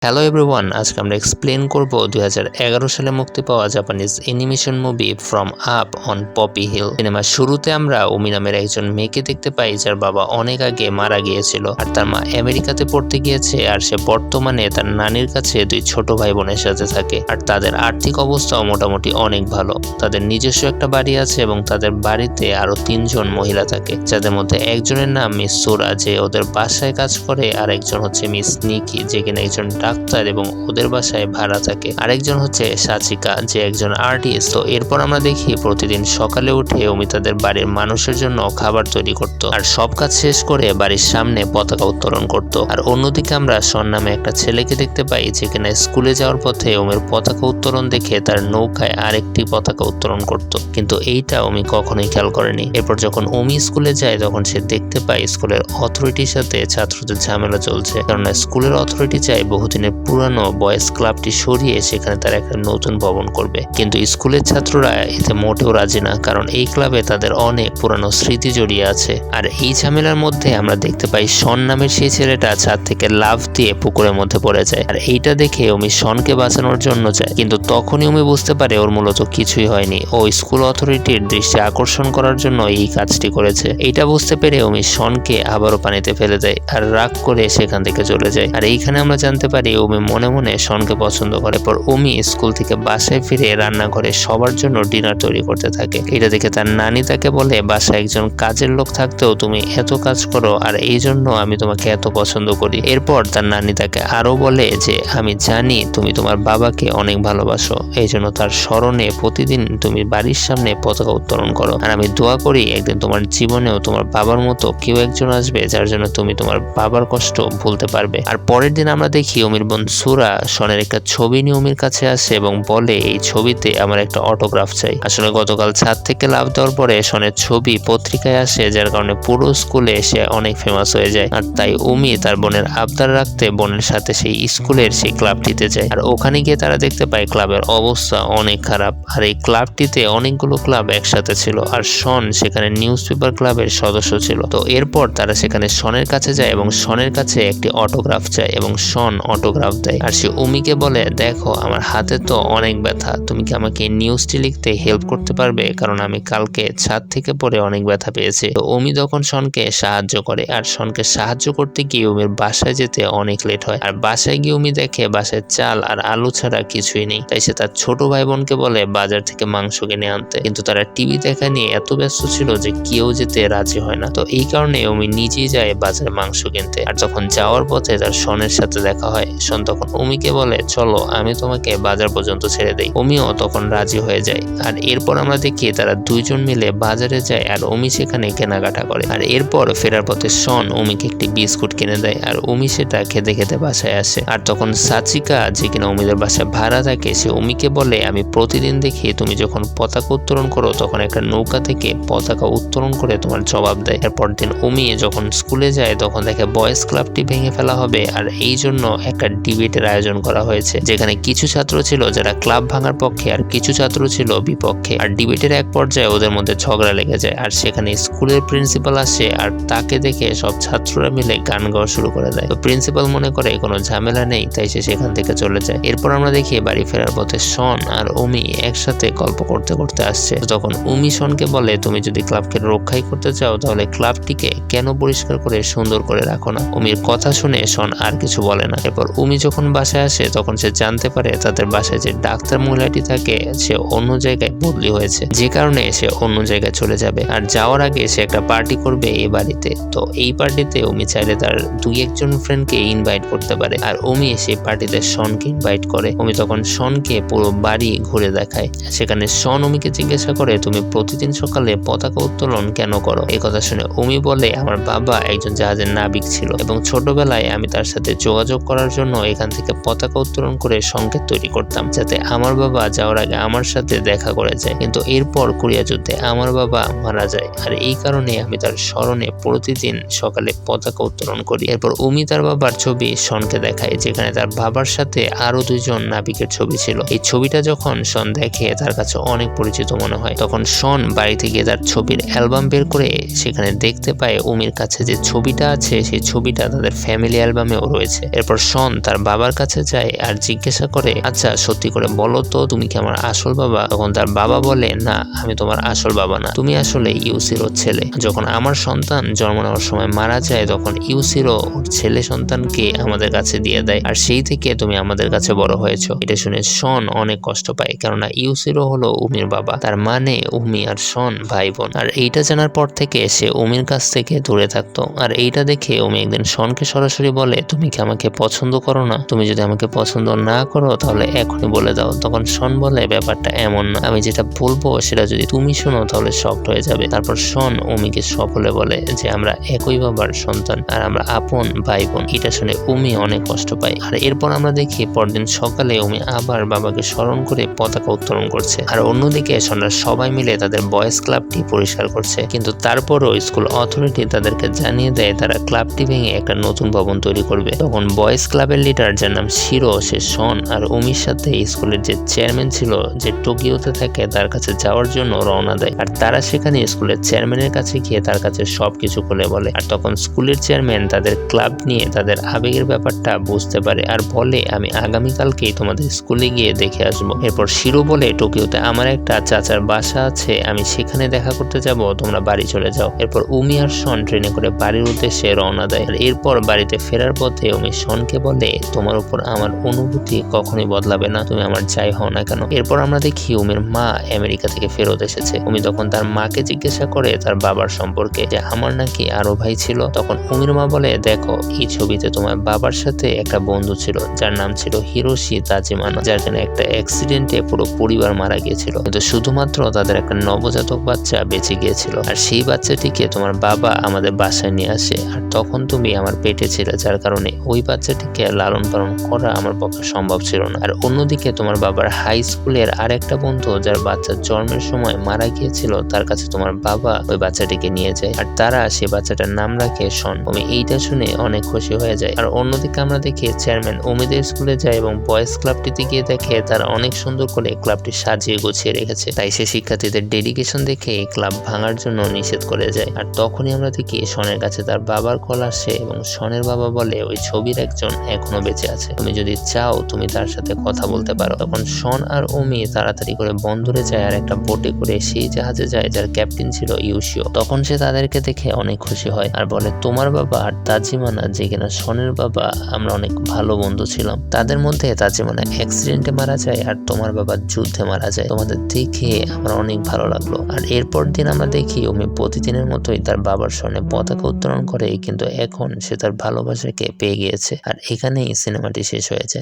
Hello everyone, আজকে আমরা explain করব 2011 সালে মুক্তি পাওয়া Japanese animation movie From Up on Poppy Hill. সিনেমার শুরুতে আমরা উমি নামের একজন মেয়েকে দেখতে পাই যার বাবা অনেক আগে মারা গিয়েছিল আর তার মা আমেরিকাতে পড়তে গিয়েছে আর সে বর্তমানে তার নানির কাছে দুই ছোট ভাই বোনের সাথে থাকে আর তাদের আর্থিক অবস্থাও মোটামুটি অনেক ভালো। তাদের নিজস্ব একটা বাড়ি আছে এবং তাদের বাড়িতে আরো 3জন মহিলা থাকে, যাদের মধ্যে একজনের নাম মিস সোরা যে ওদের বাসায় কাজ করে, আর একজন হচ্ছে মিস নিকি যে কিনা একজন ডাক্তার এবং ওদের বাসায় ভাড়া থাকে, আরেকজন হচ্ছে সাচিকা যে একজন আর্টিস্ট। তো এরপর আমরা দেখি প্রতিদিন সকালে উঠে উমি তাদের বাড়ির মানুষের জন্য খাবার তৈরি করত আর সব কাজ শেষ করে বাড়ির সামনে পতাকা উত্তোলন করত। আর অন্যদিকে আমরা শন নামে একটা ছেলেকে দেখতে পাই যে কিনা স্কুলে যাওয়ার পথে উমির পতাকা উত্তোলন দেখে তার নৌকায় আরেকটি পতাকা উত্তোলন করত, কিন্তু এইটা উমি কখনোই খেয়াল করেনি। এরপর যখন উমি স্কুলে যায় তখন সে দেখতে পায় স্কুলের অথরিটির সাথে ছাত্রদের ঝামেলা চলছে, কারণ স্কুলের অথরিটি চায় বহুদিনের পুরানো বয়েজ ক্লাবটি সরিয়ে সেখানে তারা একটা নতুন ভবন করবে, কিন্তু স্কুলের ছাত্ররা এতে মোটেও রাজি না, কারণ এই ক্লাবে তাদের অনেক পুরানো স্মৃতি জড়িয়ে আছে। আর এই ঝামেলার মধ্যে আমরা দেখতে পাই শন নামের সেই ছেলেটা ছাদ থেকে লাফ দিয়ে পুকুরের মধ্যে পড়ে যায় আর এইটা দেখে উমি শনকে বাঁচানোর জন্য যায়, কিন্তু তখনই উমি বুঝতে পারে ওর মূলত কিছুই হয়নি, ও স্কুল অথরিটির দৃষ্টি আকর্ষণ করার জন্য এই কাজটি করেছে। এইটা বুঝতে পেরে উমি শনকে আবারও পানিতে ফেলে দেয় আর রাগ করে সেখান থেকে চলে যায়। আর এইখানে আমরা জানতে পারি উমি মনে মনে শনকে পছন্দ করে। পর উমি স্কুল থেকে বাসায় ফিরে রান্নাঘরে সবার জন্য ডিনার তৈরি করতে থাকে। এটা দেখে তার নানি তাকে বলে, বাসায় একজন কাজের লোক থাকতেও তুমি এত কাজ করো আর এই জন্য আমি তোমাকে এত পছন্দ করি। এরপর তার নানি তাকে আরো বলে যে আমি জানি তুমি তোমার বাবাকে অনেক ভালোবাসো, এই জন্য তার স্মরণে প্রতিদিন তুমি বাড়ির সামনে পতাকা উত্তোলন করো, আর আমি দোয়া করি একদিন তোমার জীবনেও তোমার বাবার মতো কেউ একজন আসবে যার জন্য তুমি তোমার বাবার কষ্ট ভুলতে পারবে। আর পরের দিন আমরা দেখি উমির বোন সুরা শনের একটা ছবি নিয়ে উমির কাছে আসে এবং বলে এই ছবিতে আমার একটা অটোগ্রাফ চাই। আসলে গতকাল ছাদ থেকে লাফ দেওয়ার পরে শনের ছবি পত্রিকায় আসে, যার কারণে পুরো স্কুলে সে অনেক ফেমাস হয়ে যায়, আর তাই উমি তার বোনের আবদার রাখতে বোনের সাথে সেই স্কুলের সেই ক্লাবটিতে যায়। আর ওখানে গিয়ে তারা দেখতে পায় ক্লাবের অবস্থা অনেক খারাপ, আর এই ক্লাবটিতে অনেকগুলো ক্লাব একসাথে ছিল আর শন সেখানে নিউজ পেপার ক্লাবের সদস্য ছিল। তো এরপর তারা সেখানে শনের কাছে যায় এবং শনের কাছে একটি অটোগ্রাফ চায় এবং শন অটোগ্রাফ দেয়। আর সে উমিকে বলে, দেখো আমার হাতে তো অনেক ব্যথা, তুমি কি আমাকে নিউজটি লিখতে হেল্প করতে পারবে, কারণ আমি কালকে ছাদ থেকে পড়ে অনেক ব্যথা পেয়েছি। তো উমি তখন শনকে সাহায্য করে আর শনকে সাহায্য করতে গিয়ে উমির বাসায় যেতে অনেক লেট হয়। আর বাসায় গিয়ে উমি দেখে বাসায় চাল আর আলু ছাড়া কিছুই নেই, তাই সে তার ছোট ভাই বোনকে বলে বাজার থেকে মাংস কিনে আনতে, কিন্তু তারা টিভি দেখা নিয়ে এত ব্যস্ত ছিল যে কেউ যেতে রাজি হয় না। তো এই কারণে উমি নিজেই যায় বাজারে মাংস কিনতে। আর তখন যাওয়ার পথে তার শনের সাথে দেখা হয়। শন তখন উমিকে বলে, চলো আমি তোমাকে বাজার পর্যন্ত ছেড়ে দেই। উমিও তখন রাজি হয়ে যায়। আর এরপর আমরা দেখি তারা দুইজন মিলে বাজারে যায় আর উমি সেখানে কেনাকাটা করে। আর এরপর ফেরার পথে শন উমিকে একটি বিস্কুট কিনে দেয় আর উমি সেটা খেতে খেতে বাসায় আসে। আর তখন সাচিকা যে কিনা উমিদের বাসায় ভাড়া থাকে সে উমিকে বলে, আমি প্রতিদিন দেখি তুমি যখন পতাকা উত্তোলন করো তখন একটা নৌকা থেকে পতাকা উত্তোলন করে তোমার জবাব দেয়। এরপর দিন উমি যখন স্কুলে যায় তখন দেখে বয়েজ ক্লাবটি ভেঙে ফেলা হবে আর এই জন্য একটা ডিবেটের আয়োজন করা হয়েছে, যেখানে কিছু ছাত্র ছিল যারা ক্লাব ভাঙার পক্ষে আর কিছু ছাত্র ছিল বিপক্ষে। আর ডিবেটের এক পর্যায়ে ওদের মধ্যে ঝগড়া লেগে যায় আর সেখানে স্কুলের প্রিন্সিপাল আসে আর তাকে দেখে সব ছাত্ররা মিলে গান গাওয়া শুরু করে দেয়। তো প্রিন্সিপাল মনে করে কোনো ঝামেলা নেই, তাই সে সেখান থেকে চলে যায়। এরপর আমরা দেখি বাড়ি ফেরার পথে শন আর উমি একসাথে গল্প করতে করতে আসছে। তখন উমি শনকে বলে, তুমি যদি ক্লাবকে রক্ষাই করতে চাও তাহলে ক্লাবটিকে কেন পরিষ্কার করে সুন্দর করে রাখো না। উমির কথা শুনে শন আর কিছু বলে না। এরপর উমি যখন বাসায় আসে তখন সে জানতে পারে তাদের বাসায় যে ডাক্তার মহিলাটি থাকে সে অন্য জায়গায় বদলি হয়েছে, যে কারণে সে অন্য জায়গায় চলে যাবে। আর যাওয়ার আগে সে একটা পার্টি করবে এই বাড়িতে। তো এই পার্টিতে উমি চাইলে তার দুই একজন ফ্রেন্ডকে ইনভাইট করতে পারে আর উমি সেই পার্টিতে শনকে ইনভাইট করে। উমি তখন শনকে পুরো বাড়ি ঘুরে দেখায়। সেখানে শন উমিকে জিজ্ঞাসা করে, তুমি প্রতিদিন সকালে পতাকা উত্তোলন কেন করো? এই কথা শুনে উমি বলে, আমার বাবা একজন জাহাজের নাবিক ছিল এবং ছোটবেলায় আমি তার সাথে যোগাযোগ করার জন্য এখান থেকে পতাকা উত্তোলন করে সংকেত তৈরি করতাম, যাতে আমার বাবা যাওয়ার আগে আমার সাথে দেখা করে যায়। কিন্তু এরপর কোরিয়া যুদ্ধে আমার বাবা মারা যায় আর এই কারণে আমি তার স্মরণে প্রতিদিন সকালে পতাকা উত্তোলন করি। এরপর উমি তার বাবার ছবি শনকে দেখায়, যেখানে তার বাবার সাথে আরো দুইজন নাবিকের ছবি ছিল। এই ছবিটা যখন শন দেখে তার কাছে অনেক পরিচিত মনে হয়। তখন শন বাড়িতে গিয়ে তার ছবির অ্যালবাম বের করে সেখানে দেখতে পায় উমির কাছে যে ছবিটা আছে সেই ছবিটা তাদের ফ্যামিলি অ্যালবামেও রয়েছে। এরপর শন শন তার বাবার কাছে যায় আর জিজ্ঞাসা করে, আচ্ছা সত্যি করে বলো তো তুমি কি আমার আসল বাবা? তখন তার বাবা বলে, না আমি তোমার আসল বাবা না, তুমি আসলে ইউসিরোর ছেলে। যখন আমার সন্তান জন্ম নেওয়ার সময় মারা যায় তখন ইউসিরো ওর ছেলে সন্তানকে আমাদের কাছে দিয়ে দেয়, আর সেই থেকে তুমি আমাদের কাছে বড় হয়েছো। এটা শুনে শন অনেক কষ্ট পায়, কেননা ইউসিরো হলো উমির বাবা, তার মানে উমি আর শন ভাই বোন। আর এইটা জানার পর থেকে সে উমির কাছ থেকে দূরে থাকতো। আর এইটা দেখে উমি একদিন শনকে সরাসরি বলে, তুমি কি আমাকে পছন্দ করো না? তুমি যদি আমাকে পছন্দ না করো তাহলে এখনই বলে দাও। তখন শন বলে, ব্যাপারটা এমন না, আমি যেটা বলবো সেটা যদি তুমি শোনো তাহলে শকড হয়ে যাবে। তারপর শন উমিকে সকলে বলে যে আমরা একই বাবার সন্তান আর আমরা আপন ভাই বোন। এটা শুনে উমি অনেক কষ্ট পায়। আর এরপর আমরা দেখি পরদিন সকালে উমি আবার বাবাকে স্মরণ করে পতাকা উত্তোলন করছে, আর অন্যদিকে শনরা সবাই মিলে তাদের বয়েজ ক্লাবটি পরিষ্কার করছে। কিন্তু তারপরও স্কুল অথরিটি তাদেরকে জানিয়ে দেয় তারা ক্লাবটি ভেঙে একটা নতুন ভবন তৈরি করবে। তখন বয়েজ ক্লাবের লিডার যার নাম শিরো, সে শন আর উমির সাথে স্কুলের যে চেয়ারম্যান ছিল যে টোকিওতে থাকে তার কাছে যাওয়ার জন্য রওনা দেয়। আর তারা সেখানে স্কুলের চেয়ারম্যানের কাছে গিয়ে তার কাছে সবকিছু খুলে বলে। আর তখন স্কুলের চেয়ারম্যান তাদের ক্লাব নিয়ে তাদের আবেগের ব্যাপারটা বুঝতে পারে আর বলে, আমি আগামীকালকেই তোমাদের স্কুলে গিয়ে দেখে আসবো। এরপর শিরো বলে, টোকিওতে আমার একটা চাচার বাসা আছে, আমি সেখানে দেখা করতে যাব, তোমরা বাড়ি চলে যাও। এরপর উমি আর শন ট্রেনে করে বাড়ির উদ্দেশ্যে রওনা দেয়। আর এরপর বাড়িতে ফেরার পথে উমি শনকে বলে, তোমার উপর আমার অনুভূতি কখনোই বদলাবে না, তুমি আমার যাই হও না কেন। এরপর আমরা দেখি উমির মা আমেরিকা থেকে ফেরত এসেছে। উমি তখন তার মাকে জিজ্ঞাসা করে তার বাবার সম্পর্কে, যে আমার নাকি আরো ভাই ছিল। তখন উমির মা বলে, দেখো এই ছবিতে তোমার বাবার সাথে একটা বন্ধু ছিল যার নাম ছিল হিরোশি তাজিমানা, যার জন্য একটা অ্যাক্সিডেন্টে পুরো পরিবার মারা গিয়েছিল, কিন্তু শুধুমাত্র তাদের একটা নবজাতক বাচ্চা বেঁচে গিয়েছিল। আর সেই বাচ্চাটিকে তোমার বাবা আমাদের বাসায় নিয়ে আসে, আর তখন তুমি আমার পেটে ছিলে, যার কারণে ওই বাচ্চাটিকে লালন পালন করা আমার পক্ষে সম্ভব ছিল না। আর অন্যদিকে তোমার বাবার হাই স্কুলের আর একটা বন্ধু যার বাচ্চার জন্মের সময় মারা গিয়েছিল, তার কাছে তোমার বাবা ওই বাচ্চাটিকে নিয়ে যায়, আর তারা সে বাচ্চাটার নাম রাখে শন। উমি এইটা শুনে অনেক খুশি হয়ে যায়। আর অন্যদিকে আমরা দেখি চেয়ারম্যান উমিদের স্কুলে যায় এবং বয়েজ ক্লাবটিতে গিয়ে দেখে তারা অনেক সুন্দর করে ক্লাবটি সাজিয়ে গুছিয়ে রেখেছে। তাই সে শিক্ষার্থীদের ডেডিকেশন দেখে এই ক্লাব ভাঙার জন্য নিষেধ করে যায়। আর তখনই আমরা দেখি শনের কাছে তার বাবার কল আসে এবং শনের বাবা বলে, ওই ছবির একজন এখনো বেঁচে আছে, তুমি যদি চাও তুমি তার সাথে কথা বলতে পারো। তখন শন আর উমি তাড়াতাড়ি করে বন্দরে যায় আর একটা বোটে করে সেই জাহাজে যায় যার ক্যাপ্টেন ছিল ইউশিও। তখন সে তাদেরকে দেখে অনেক খুশি হয় আর বলে, তোমার বাবা আর তাজিমানা, যে কিনা শনের বাবা, আমরা অনেক ভালো বন্ধু ছিলাম। তাদের মধ্যে তাজিমানা অ্যাক্সিডেন্টে মারা যায় আর তোমার বাবা যুদ্ধে মারা যায়। তোমাদের দেখে আমার অনেক ভালো লাগলো। আর এরপর দিন আমরা দেখি উমি প্রতিদিনের মতোই তার বাবার স্মরণে পতাকা উত্তোলন করে, কিন্তু এখন সে তার ভালোবাসাকে পেয়ে গিয়েছে। আর এখানেই সিনেমাটি শেষ হয়ে যায়।